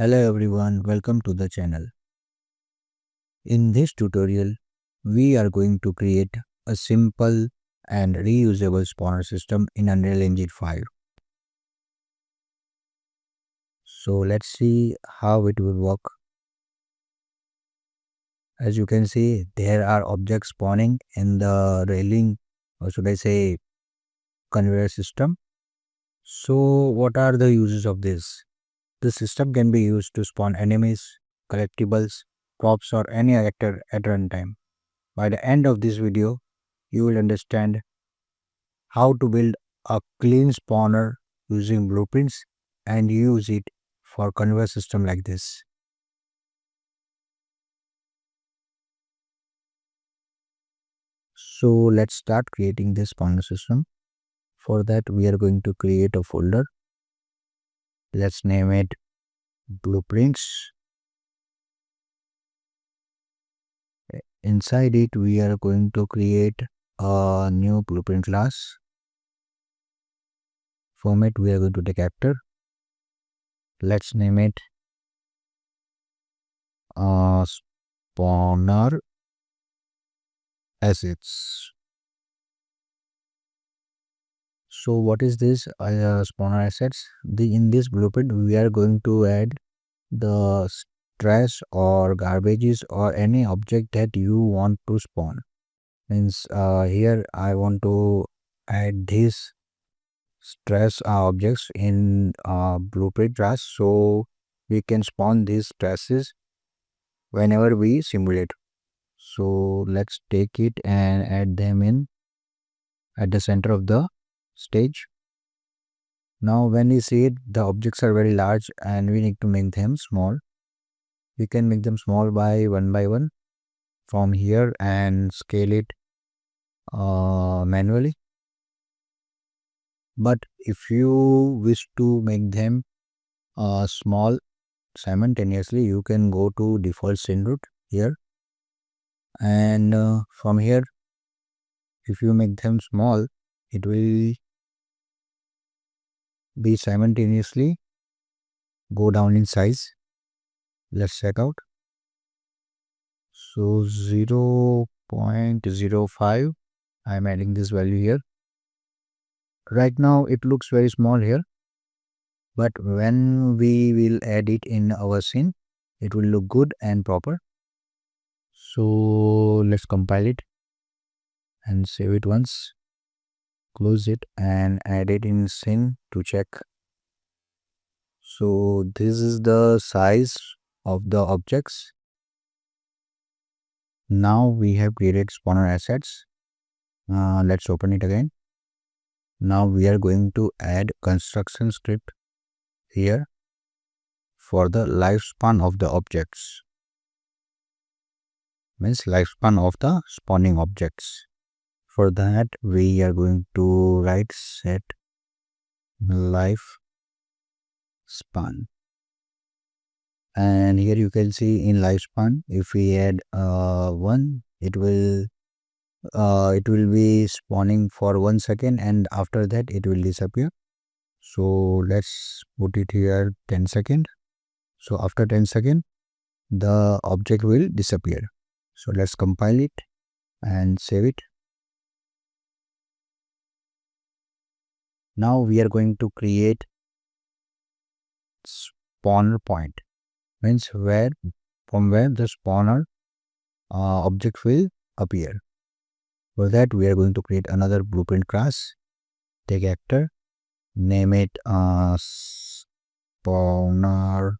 Hello everyone, welcome to the channel. In this tutorial, we are going to create a simple and reusable spawner system in Unreal Engine 5. So let's see how it will work. As you can see, there are objects spawning in the railing, or should I say conveyor system. So what are the uses of this? The system can be used to spawn enemies, collectibles, props or any actor at runtime. By the end of this video, you will understand how to build a clean spawner using blueprints and use it for conveyor system like this. So let's start creating this spawner system. For that we are going to create a folder. Let's name it blueprints. Inside it we are going to create a new blueprint class. Format we are going to take actor. Let's name it spawner assets. So what is this spawner assets? In this blueprint we are going to add the trash or garbages or any object that you want to spawn. Means here I want to add these trash objects in blueprint trash, so we can spawn these trashes whenever we simulate. So let's take it and add them in at the center of the stage. Now when we see it, the objects are very large and we need to make them small. We can make them small by one from here and scale it manually. But if you wish to make them small simultaneously, you can go to default scene root here, and from here if you make them small, it will be simultaneously go down in size. Let's check out. So 0.05, I am adding this value here. Right now it looks very small here, but when we will add it in our scene, it will look good and proper. So let's compile it and save it once, close it and add it in scene to check. So this is the size of the objects. Now we have created spawner assets. Let's open it again. Now we are going to add construction script here for the lifespan of the objects. Means lifespan of the spawning objects. For that we are going to write set lifespan, and here you can see in lifespan if we add 1, it will be spawning for 1 second and after that it will disappear. So let's put it here 10 seconds. So after 10 seconds the object will disappear. So let's compile it and save it. Now we are going to create spawner point, means from where the spawner object will appear. For that we are going to create another blueprint class, take actor, name it spawner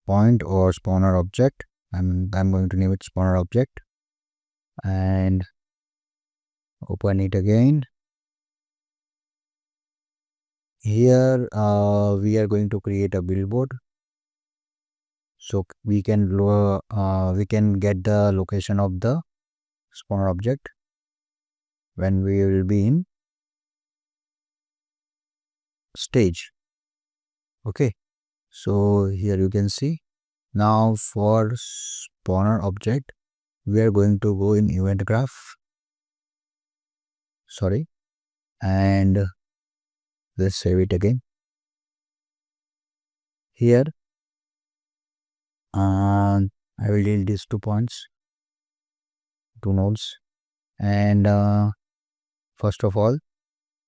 point or spawner object, and I'm going to name it spawner object and open it again. Here we are going to create a billboard, so we can get the location of the spawner object when we will be in stage. Okay, so here you can see. Now for spawner object we are going to go in event graph, and let's save it again. Here I will delete these 2 points, 2 nodes. And first of all,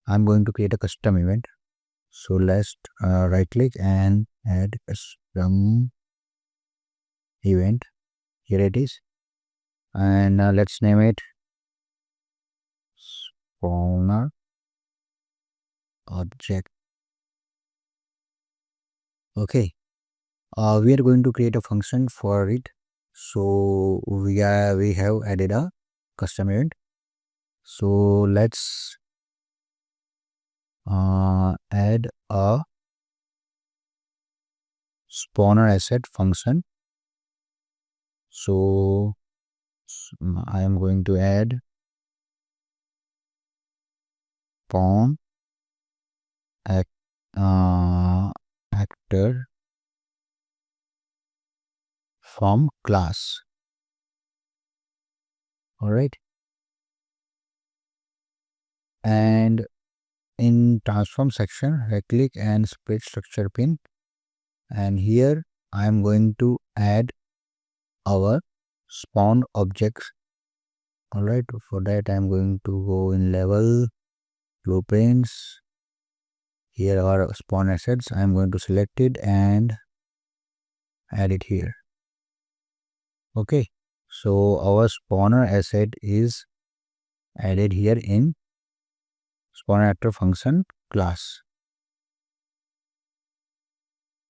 I'm going to create a custom event. So let's right click and add a custom event. Here it is. And let's name it spawner object. Okay. We are going to create a function for it. So we have added a custom event. So let's add a spawner asset function. So I am going to add spawn actor from class. All right. And in transform section, right click and split structure pin. And here I am going to add our spawn objects. All right. For that, I am going to go in level blueprints. Here are spawn assets. I am going to select it and add it here. Okay. So our spawner asset is added here in spawner actor function class.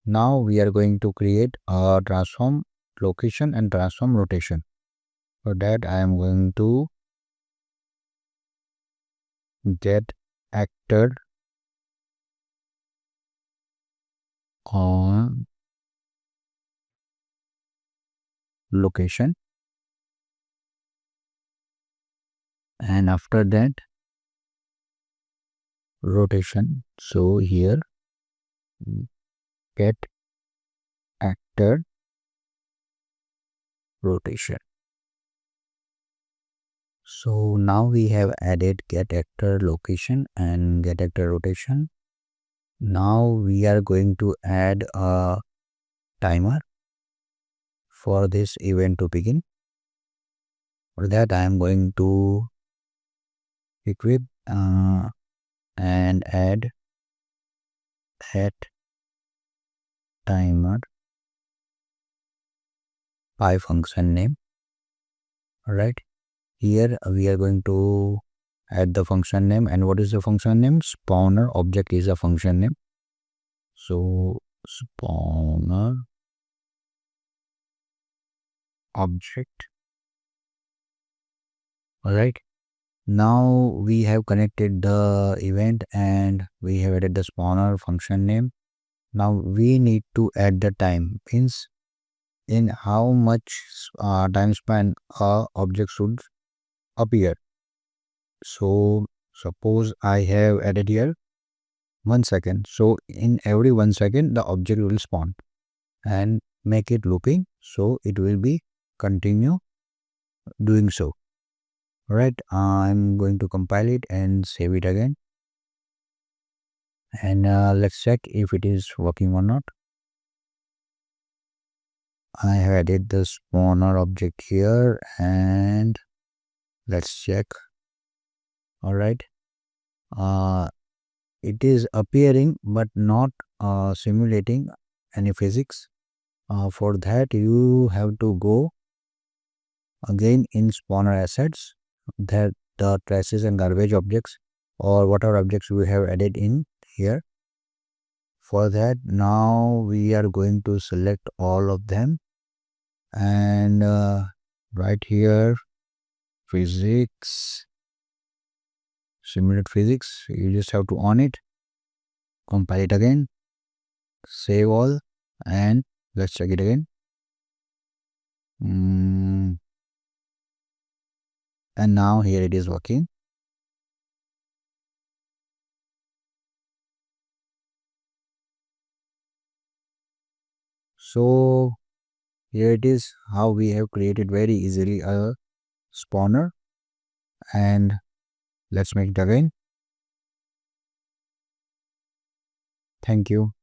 Now we are going to create a transform location and transform rotation. For that, I am going to get actor on location, and after that rotation. So here get actor rotation. So now we have added get actor location and get actor rotation. Now we are going to add a timer for this event to begin. For that, I am going to equip and add that timer by function name. All right. Here we are going to add the function name. And what is the function name? Spawner object is a function name. So spawner object. All right. Now we have connected the event and we have added the spawner function name. Now we need to add the time, means in how much time span a object should appear. So suppose I have added here 1 second. So in every 1 second the object will spawn, and make it looping, so it will be continue doing so. All right, I'm going to compile it and save it again, and let's check if it is working or not. I have added the spawner object here, and let's check. All right, it is appearing but not simulating any physics. For that, you have to go again in spawner assets, that the traces and garbage objects or whatever objects we have added in here. For that, now we are going to select all of them, and right here physics, simulate physics, you just have to on it, compile it again, save all, and let's check it again. And now here it is working. So here it is, how we have created very easily a spawner. And let's make it again. Thank you.